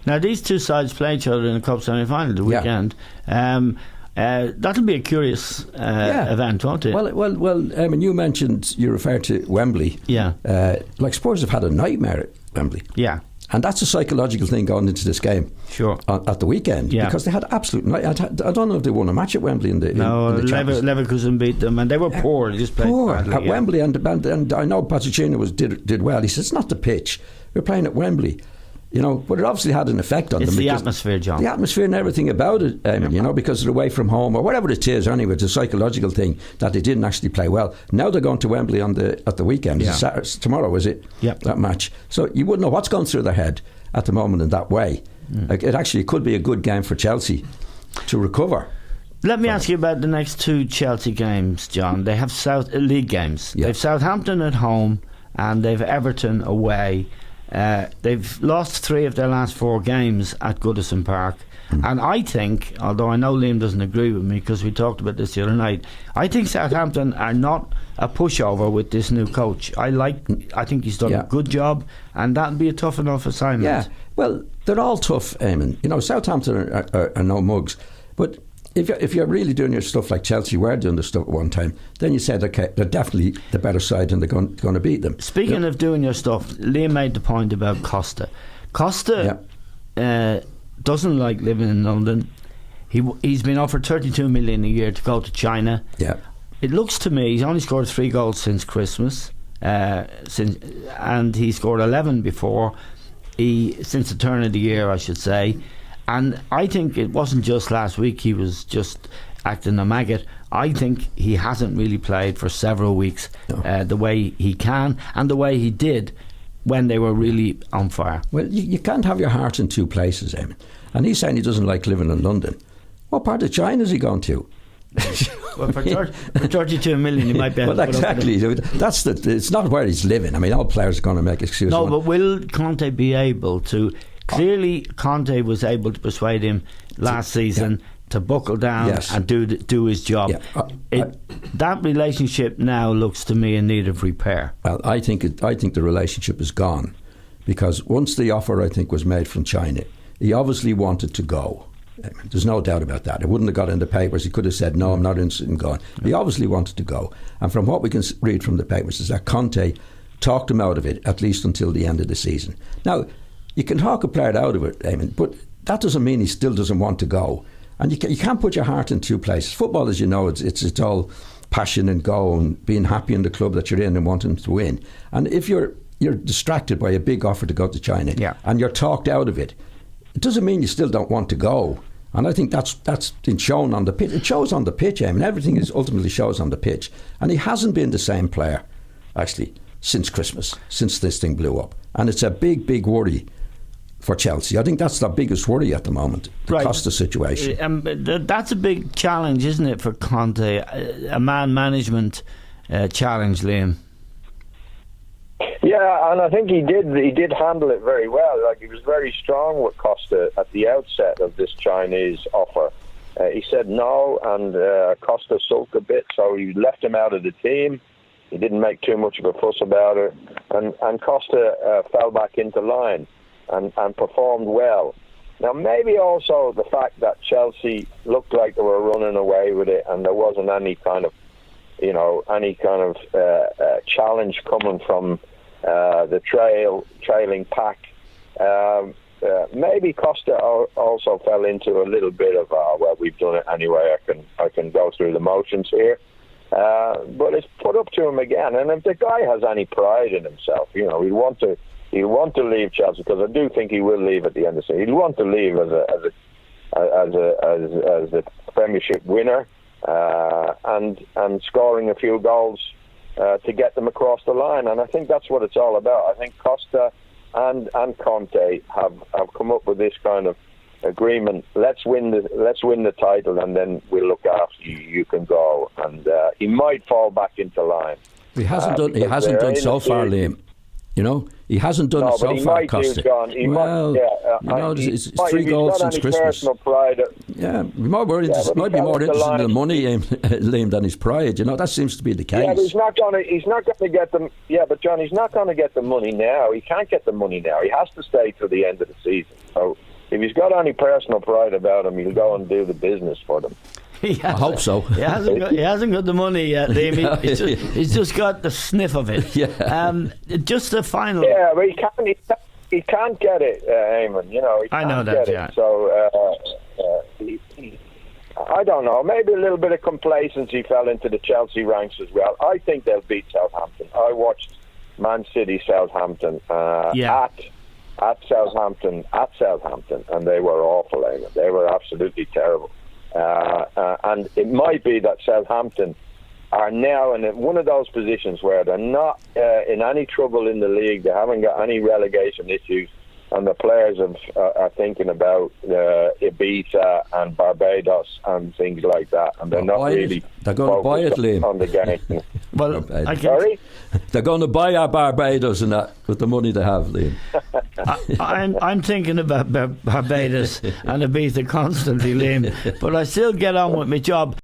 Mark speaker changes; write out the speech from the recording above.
Speaker 1: Now, these two sides play each other in the Cup semi-final the weekend. That'll be a curious event, won't it?
Speaker 2: Well. I mean, you referred to Wembley.
Speaker 1: Yeah.
Speaker 2: Like Spurs have had a nightmare at Wembley.
Speaker 1: Yeah.
Speaker 2: And that's a psychological thing going into this game.
Speaker 1: Sure.
Speaker 2: At the weekend, because they had absolute. I don't know if they won a match at Wembley in the.
Speaker 1: No,
Speaker 2: in the
Speaker 1: Leverkusen beat them, and they were poor. They just played badly,
Speaker 2: at Wembley, and I know Pochettino did well. He said it's not the pitch. We're playing at Wembley. But it obviously had an effect on them.
Speaker 1: It's the atmosphere, John.
Speaker 2: The atmosphere and everything about it, because they're away from home or whatever it is. Anyway, it's a psychological thing that they didn't actually play well. Now they're going to Wembley at the weekend. Yeah. Tomorrow, is it?
Speaker 1: Yep.
Speaker 2: That match. So you wouldn't know what's going through their head at the moment in that way. Like, it actually could be a good game for Chelsea to recover.
Speaker 1: Let me ask you about the next two Chelsea games, John. They have league games. Yeah. They've Southampton at home and they've Everton away. They've lost 3 of their last 4 games at Goodison Park. And I think, although I know Liam doesn't agree with me because we talked about this the other night, I think Southampton are not a pushover with this new coach. I think he's done a good job, and that'll be a tough enough assignment.
Speaker 2: Yeah, well, they're all tough, Eamon. Southampton are no mugs, but if you're really doing your stuff like Chelsea were doing the stuff at one time, then you said, okay, they're definitely the better side and they're going to beat them.
Speaker 1: Speaking of doing your stuff, Liam made the point about Costa. Costa doesn't like living in London. He's been offered 32 million a year to go to China.
Speaker 2: Yeah.
Speaker 1: It looks to me he's only scored 3 goals since Christmas, and he scored 11 before. Since the turn of the year, I should say. And I think it wasn't just last week he was just acting a maggot. I think he hasn't really played for several weeks the way he can and the way he did when they were really on fire.
Speaker 2: Well, you can't have your heart in two places, Eamon. And he's saying he doesn't like living in London. What part of China is he going to?
Speaker 1: Well, for 32 million you might be able
Speaker 2: to
Speaker 1: exactly.
Speaker 2: It's not where he's living. I mean, all players are going to make excuses.
Speaker 1: No, but will Conte be able to? Clearly Conte was able to persuade him last season to buckle down and do his job. That relationship now looks to me in need of repair.
Speaker 2: Well, I think the relationship is gone, because once the offer, I think, was made from China, he obviously wanted to go. There's no doubt about that. It wouldn't have got in the papers. He could have said, no, I'm not interested in going. He obviously wanted to go. And from what we can read from the papers is that Conte talked him out of it, at least until the end of the season. Now, you can talk a player out of it, Eamon, but that doesn't mean he still doesn't want to go. And you can't put your heart in two places. Football, as you know, it's all passion and go and being happy in the club that you're in and wanting to win. And if you're distracted by a big offer to go to China and you're talked out of it, it doesn't mean you still don't want to go. And I think that's been shown on the pitch. It shows on the pitch, Eamon. Everything ultimately shows on the pitch. And he hasn't been the same player, actually, since Christmas, since this thing blew up. And it's a big, big worry for Chelsea. I think that's the biggest worry at the moment, the Costa situation.
Speaker 1: That's a big challenge, isn't it, for Conte? A man management challenge, Liam.
Speaker 3: Yeah, and I think he did handle it very well. Like, he was very strong with Costa at the outset of this Chinese offer. He said no, and Costa sulked a bit, so he left him out of the team. He didn't make too much of a fuss about it, and Costa fell back into line and performed well. Now, maybe also the fact that Chelsea looked like they were running away with it, and there wasn't any kind of challenge coming from the trailing pack. Maybe Costa also fell into a little bit of well, we've done it anyway. I can go through the motions here, but it's put up to him again. And if the guy has any pride in himself, he'll want to leave Chelsea, because I do think he will leave at the end of the season. He'll want to leave as a Premiership winner and scoring a few goals to get them across the line. And I think that's what it's all about. I think Costa and Conte have come up with this kind of agreement. Let's win the title, and then we'll look after you. You can go. And he might fall back into line.
Speaker 2: He hasn't done so far, Liam. He hasn't done it so far, Costa. It's 3 goals since Christmas.
Speaker 3: Pride.
Speaker 2: Might be more interested in the money, Liam, than his pride. That seems to be the case.
Speaker 3: Yeah, but he's not going to get them. Yeah, but John, he's not going to get the money now. He can't get the money now. He has to stay till the end of the season. So if he's got any personal pride about him, he'll go and do the business for them.
Speaker 2: I hope so.
Speaker 1: He hasn't got the money yet, Liam. He's just got the sniff of it. Just the final.
Speaker 3: Yeah, but he can't get it, Eamon. You know,
Speaker 1: I know that. Yeah.
Speaker 3: It. So I don't know. Maybe a little bit of complacency fell into the Chelsea ranks as well. I think they'll beat Southampton. I watched Man City Southampton at Southampton, and they were awful, Eamon. They were absolutely terrible. And it might be that Southampton are now in one of those positions where they're not in any trouble in the league. They haven't got any relegation issues, and the players are thinking about Ibiza and Barbados and things like that, and they're not really
Speaker 2: they're going to buy it, Liam,
Speaker 3: on the game.
Speaker 1: Well,
Speaker 3: sorry?
Speaker 2: They're going to buy our Barbados and that with the money they have, Liam.
Speaker 1: I'm thinking about Barbados and Ibiza constantly, Liam, but I still get on with my job.